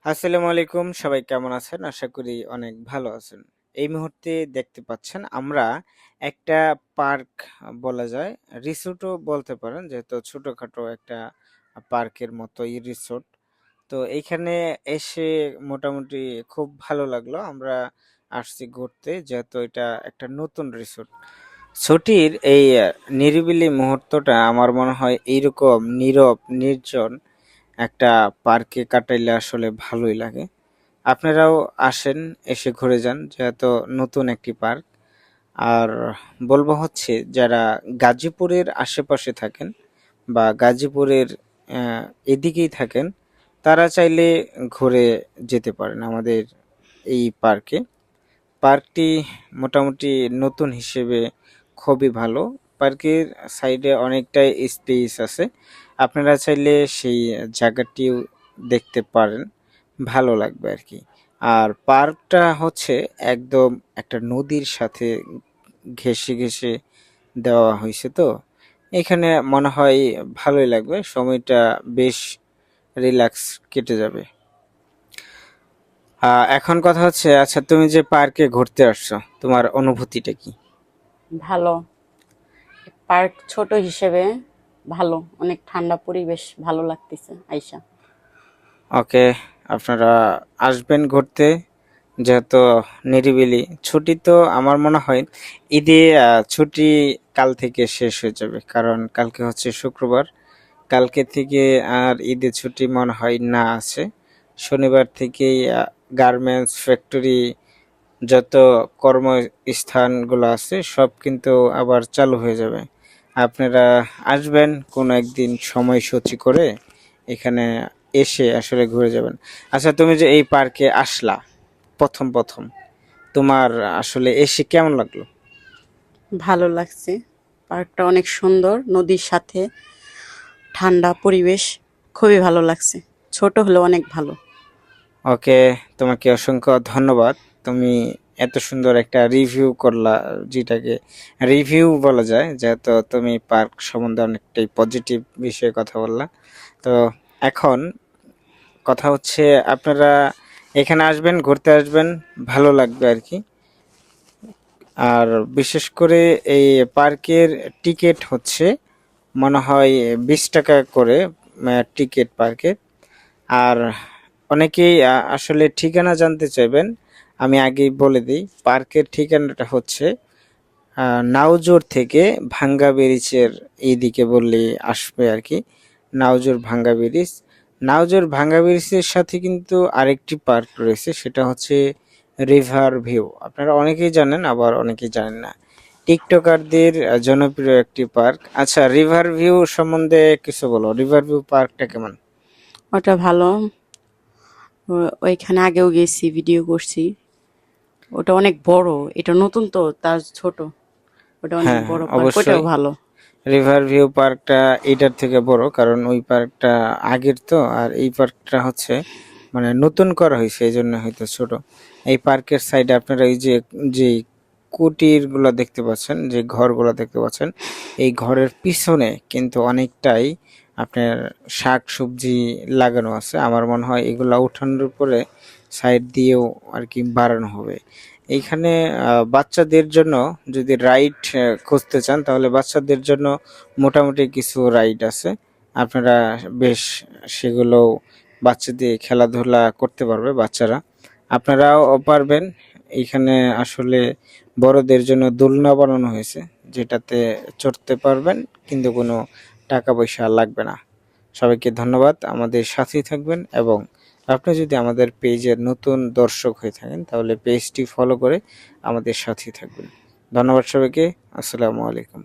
আসসালামু আলাইকুম। সবাই কেমন আছেন? আশা করি অনেক ভালো আছেন। এই মুহূর্তে দেখতে পাচ্ছেন আমরা একটা পার্ক বলা যায়, রিসোর্টও বলতে পারেন যেহেতু ছোটখাটো একটা পার্কের মতোই রিসোর্ট। তো এইখানে এসে মোটামুটি খুব ভালো লাগলো। আমরা আসছি ঘুরতে যেহেতু এটা একটা নতুন রিসোর্ট। ছুটির এই নিরিবিলি মুহূর্তটা আমার মনে হয় এইরকম নীরব, নির্জন একটা পার্কে কাটাইলে আসলে ভালোই লাগে। আপনারাও আসেন, এসে ঘুরে যান যেহেতু নতুন একটি পার্ক। আর বলবো হচ্ছে যারা গাজীপুরের আশেপাশে থাকেন বা গাজীপুরের আহ, এদিকেই থাকেন তারা চাইলে ঘুরে যেতে পারেন আমাদের এই পার্কে। পার্কটি মোটামুটি নতুন হিসেবে খুবই ভালো। পার্কের সাইডে অনেকটাই স্পেস আছে। আপনারা চাইলে সেই জায়গাটিও দেখতে পারেন। ভালো লাগবে আর কি। আর পার্কটা হচ্ছে একদম একটা নদীর সাথে ঘেঁষে ঘেঁষে দেওয়া হয়েছে, তো এখানে মনে হয় ভালোই লাগবে। সময়টা বেশ রিল্যাক্স কেটে যাবে। এখন কথা হচ্ছে, আচ্ছা তুমি যে পার্কে ঘুরতে আসছো তোমার অনুভূতিটা কি? ভালো। পার্ক ছোট হিসেবে ভালো, অনেক ঠান্ডা পরিবেশ, ভালো লাগতেছে আইসা। ওকে, আপনারা আসবেন ঘুরতে যেহেতু নিরিবিলি। ছুটি তো আমার মনে হয় ঈদে ছুটি কাল থেকে শেষ হয়ে যাবে, কারণ কালকে হচ্ছে শুক্রবার। কালকে থেকে আর ঈদের ছুটি মনে হয় না আছে। শনিবার থেকেই গার্মেন্টস ফ্যাক্টরি যত কর্মস্থানগুলো আছে সব কিন্তু আবার চালু হয়ে যাবে। আপনারা আসবেন কোনো একদিন সময়সূচি করে, এখানে এসে আসলে ঘুরে যাবেন। আচ্ছা তুমি যে এই পার্কে আসলা প্রথম প্রথম, তোমার আসলে এসে কেমন লাগলো? ভালো লাগছে। পার্কটা অনেক সুন্দর, নদীর সাথে ঠান্ডা পরিবেশ, খুবই ভালো লাগছে। ছোট হলেও অনেক ভালো। ওকে, তোমাকে অসংখ্য ধন্যবাদ। তুমি এত সুন্দর একটা রিভিউ করলা, যেটাকে রিভিউ বলা যায়, যেহেতু তুমি পার্ক সম্বন্ধে অনেকটাই পজিটিভ বিষয়ে কথা বললা। তো এখন কথা হচ্ছে, আপনারা এখানে আসবেন, ঘুরতে আসবেন, ভালো লাগবে আর কি। আর বিশেষ করে এই পার্কের টিকিট হচ্ছে মনে হয় 20 টাকা করে টিকিট পার্কের। আর অনেকেই আসলে ঠিকানা জানতে চাইবেন, আমি আগেই বলে দিই। পার্কের ঠিকানাটা হচ্ছে নাউজোর থেকে ভাঙ্গা ব্রিজের এইদিকে বললেই আসবে আর কি। নাউজোর ভাঙ্গা ব্রিজ, নাউজোর ভাঙ্গা ব্রিজের সাথে কিন্তু আরেকটি পার্ক রয়েছে, সেটা হচ্ছে রিভার ভিউ। আপনারা অনেকেই জানেন, আবার অনেকেই জানেন না। টিকটকারদের জনপ্রিয় একটি পার্ক। আচ্ছা, রিভার ভিউ সম্বন্ধে কিছু বলো। রিভার ভিউ পার্কটা কেমন? ওটা ভালো। ওইখানে আগেও গেছি, ভিডিও করছি। ওটা অনেক বড়। এটা নতুন তো, তার ছোট। ওটা অনেক হ্যাঁ হ্যাঁ, বড় পার্ক, ওটাও অবশ্যই। ভালো। রিভার ভিউ পার্কটা এটার থেকে বড়, কারণ ওই পার্কটা আগের তো, আর এই পার্কটা হচ্ছে মানে নতুন করা হয়েছে, এই জন্য হয়তো ছোট। এই পার্কের সাইডে আপনারা এই যে যে কুটির গুলা দেখতে পাচ্ছেন, যে ঘরগুলা দেখতে পাচ্ছেন, এই ঘরের পিছনে কিন্তু অনেকটাই আপনার শাক সবজি লাগানো আছে। আমার মনে হয় এগুলা উঠানোর উপরে সাইড দিয়েও আর কি বাড়ানো হবে। এইখানে বাচ্চাদের জন্য যদি রাইড খুঁজতে চান, তাহলে বাচ্চাদের জন্য মোটামুটি কিছু রাইড আছে। আপনারা বেশ সেগুলো বাচ্চাদের খেলাধুলা করতে পারবে বাচ্চারা। আপনারাও পারবেন। এখানে আসলে বড়দের জন্য দোলনা বানানো হয়েছে, যেটাতে চড়তে পারবেন, কিন্তু কোনো টাকা পয়সা লাগবে না। সবাইকে ধন্যবাদ, আমাদের সাথেই থাকবেন। এবং আপনি যদি আমাদের পেজের নতুন দর্শক হয়ে থাকেন তাহলে পেজটি ফলো করে আমাদের সাথেই থাকবেন। ধন্যবাদ সবাইকে। আসসালামু আলাইকুম।